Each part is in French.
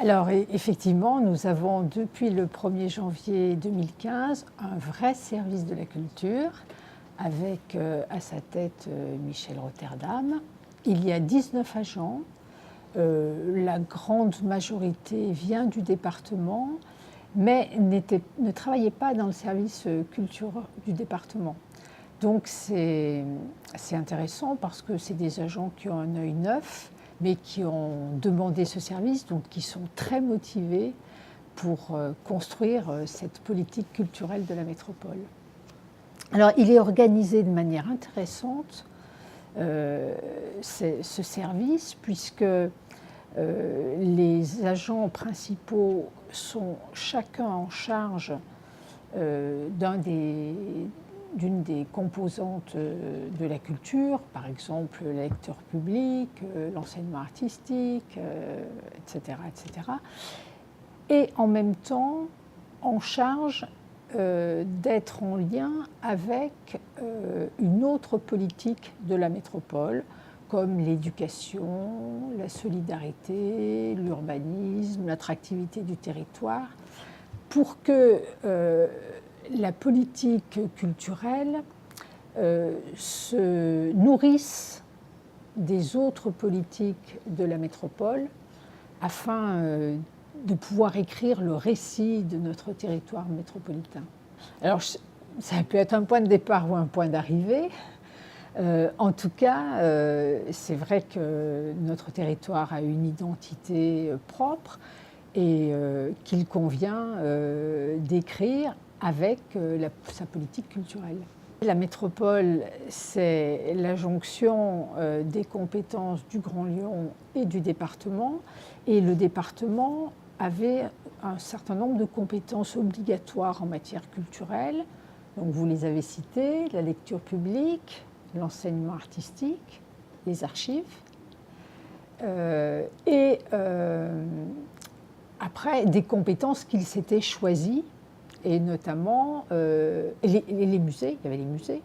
Alors effectivement, nous avons depuis le 1er janvier 2015 un vrai service de la culture avec à sa tête Michel Rotterdam. Il y a 19 agents, la grande majorité vient du département, mais ne travaillait pas dans le service culture du département. Donc c'est intéressant parce que c'est des agents qui ont un œil neuf, mais qui ont demandé ce service, donc qui sont très motivés pour construire cette politique culturelle de la métropole. Alors il est organisé de manière intéressante, ce service, puisque les agents principaux sont chacun en charge d'une des composantes de la culture, par exemple le lecteur public, l'enseignement artistique, etc., etc. Et en même temps en charge d'être en lien avec une autre politique de la métropole, comme l'éducation, la solidarité, l'urbanisme, l'attractivité du territoire, pour que la politique culturelle se nourrisse des autres politiques de la métropole afin de pouvoir écrire le récit de notre territoire métropolitain. Alors, ça peut être un point de départ ou un point d'arrivée. En tout cas, c'est vrai que notre territoire a une identité propre et qu'il convient d'écrire avec sa politique culturelle. La métropole, c'est la jonction des compétences du Grand Lyon et du département. Et le département avait un certain nombre de compétences obligatoires en matière culturelle. Donc vous les avez citées, la lecture publique, l'enseignement artistique, les archives. Après, des compétences qu'il s'était choisies, et notamment les musées, il y avait les musées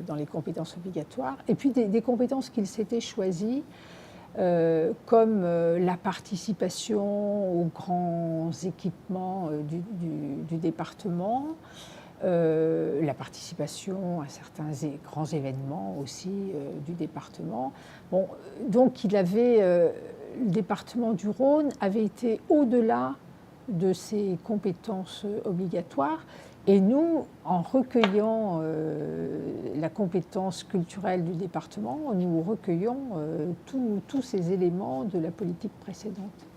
dans les compétences obligatoires, et puis des compétences qu'il s'était choisies, comme la participation aux grands équipements du département, la participation à certains grands événements aussi du département. Bon, donc le département du Rhône avait été au-delà de ses compétences obligatoires, et nous, en recueillant la compétence culturelle du département, nous recueillons tous ces éléments de la politique précédente.